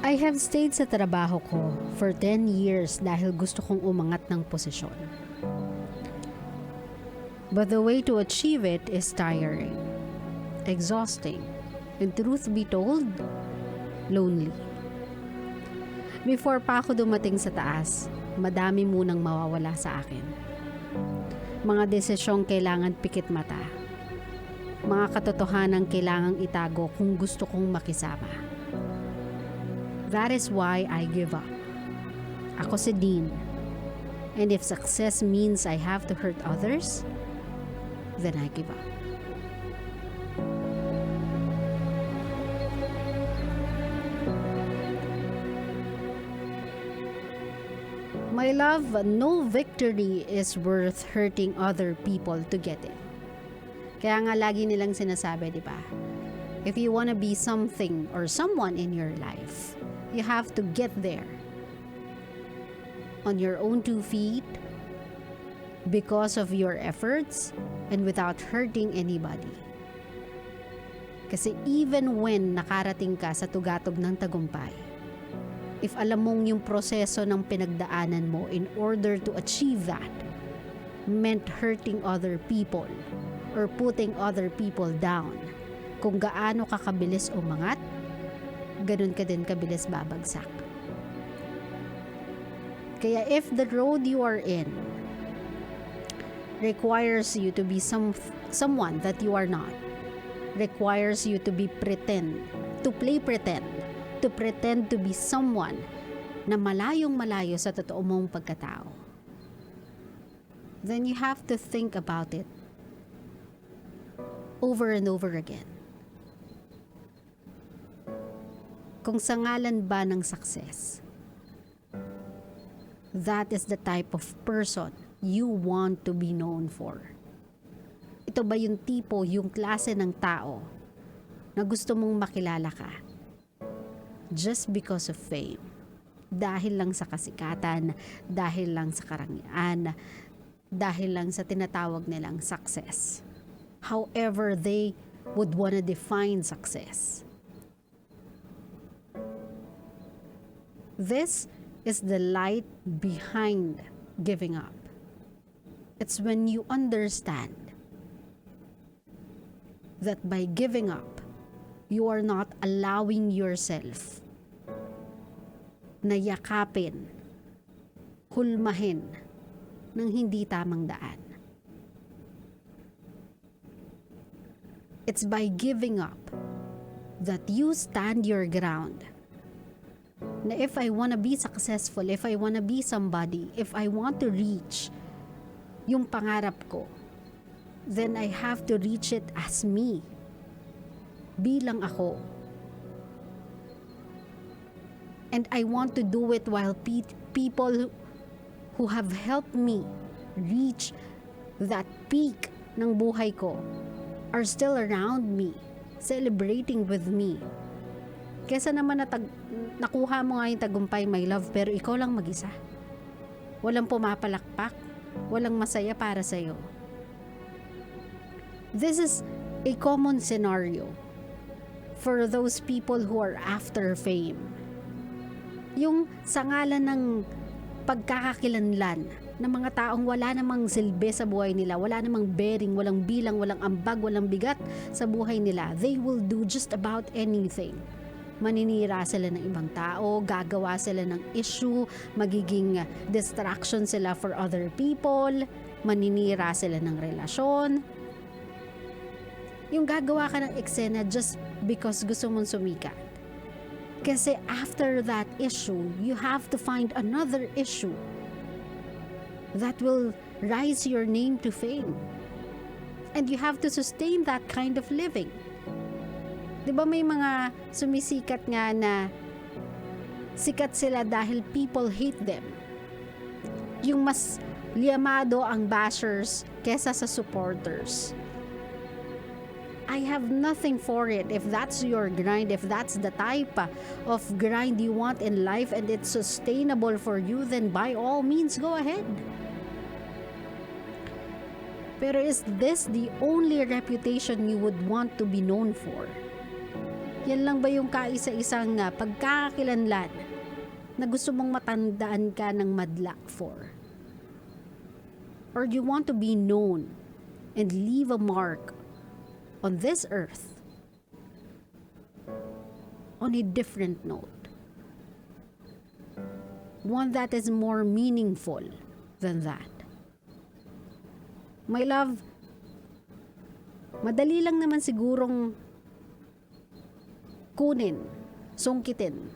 I have stayed sa trabaho ko for 10 years dahil gusto kong umangat ng posisyon. But the way to achieve it is tiring, exhausting, and truth be told, lonely. Before pa ako dumating sa taas, madami munang mawawala sa akin. Mga desisyong kailangan pikit mata. Mga katotohanang kailangang itago kung gusto kong makisama. That is why I give up. Ako si Dean. And if success means I have to hurt others, then I give up. My love, no victory is worth hurting other people to get it. Kaya nga lagi nilang sinasabi, di ba? If you wanna be something or someone in your life, you have to get there on your own 2 feet because of your efforts and without hurting anybody. Kasi even when nakarating ka sa tugatog ng tagumpay, if alam mong yung proseso ng pinagdaanan mo in order to achieve that meant hurting other people or putting other people down, kung gaano ka kabilis umangat, ganun ka din kabilis babagsak. Kaya if the road you are in requires you to be someone that you are not, requires you to be to pretend to be someone na malayong malayo sa totoo mong pagkatao, then you have to think about it over and over again. Kung sa ngalan ba ng success, that is the type of person you want to be known for. Ito ba yung tipo, yung klase ng tao na gusto mong makilala ka just because of fame? Dahil lang sa kasikatan, dahil lang sa karangyaan, dahil lang sa tinatawag nilang success. However they would wanna define success. This is the light behind giving up. It's when you understand that by giving up, you are not allowing yourself na yakapin, hulmahin ng hindi tamang daan. It's by giving up that you stand your ground. Na if I want to be successful, if I want to be somebody, if I want to reach yung pangarap ko, then I have to reach it as me. Bilang ako. And I want to do it while people who have helped me reach that peak ng buhay ko are still around me, celebrating with me. Kesa naman nakuha mo nga yung tagumpay, my love, pero ikaw lang mag-isa. Walang pumapalakpak, walang masaya para sa'yo. This is a common scenario for those people who are after fame. Yung sa ngalan ng pagkakakilanlan ng mga taong wala namang silbi sa buhay nila, wala namang bearing, walang bilang, walang ambag, walang bigat sa buhay nila, they will do just about anything. Maninira sila ng ibang tao, gagawa sila ng issue, magiging distraction sila for other people, maninira sila ng relasyon. Yung gagawa ka ng eksena just because gusto mong sumikat. Kasi after that issue, you have to find another issue that will rise your name to fame. And you have to sustain that kind of living. Di ba may mga sumisikat nga na sikat sila dahil people hate them? Yung mas liamado ang bashers kesa sa supporters. I have nothing for it. If that's your grind, if that's the type of grind you want in life and it's sustainable for you, then by all means, go ahead. Pero is this the only reputation you would want to be known for? Yan lang ba yung kaisa-isang pagkakakilanlan na gusto mong matandaan ka ng madla for? Or do you want to be known and leave a mark on this earth on a different note? One that is more meaningful than that. My love, madali lang naman sigurong kunin, sungkitin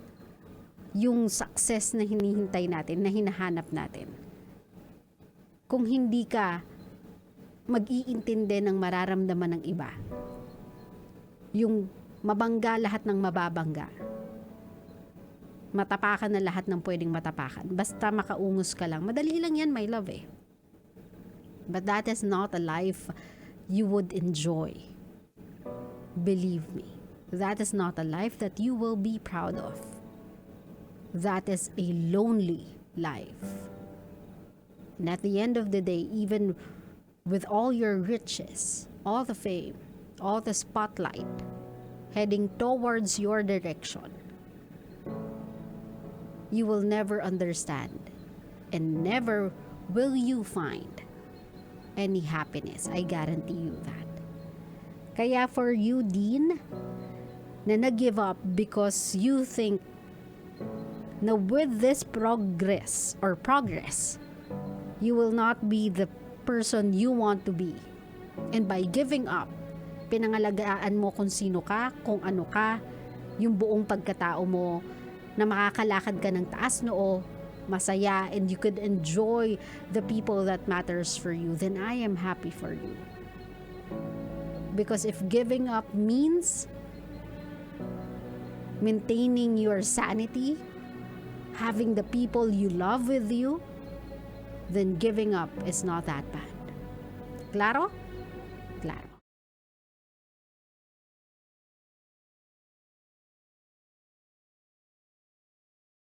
yung success na hinihintay natin, na hinahanap natin. Kung hindi ka mag-iintindi ng mararamdaman ng iba. Yung mabangga lahat ng mababangga. Matapakan na lahat ng pwedeng matapakan. Basta makaungos ka lang. Madali lang yan, my love eh. But that is not a life you would enjoy. Believe me. That is not a life that you will be proud of. That is a lonely life. And at the end of the day, even with all your riches, all the fame, all the spotlight heading towards your direction, you will never understand and never will you find any happiness. I guarantee you that. Kaya for you, Dean, na nag-give up because you think na with this progress, you will not be the person you want to be. And by giving up, pinangalagaan mo kung sino ka, kung ano ka, yung buong pagkatao mo, na makakalakad ka ng taas noo, masaya, and you could enjoy the people that matters for you, then I am happy for you. Because if giving up means maintaining your sanity, having the people you love with you, then giving up is not that bad. Claro? Claro.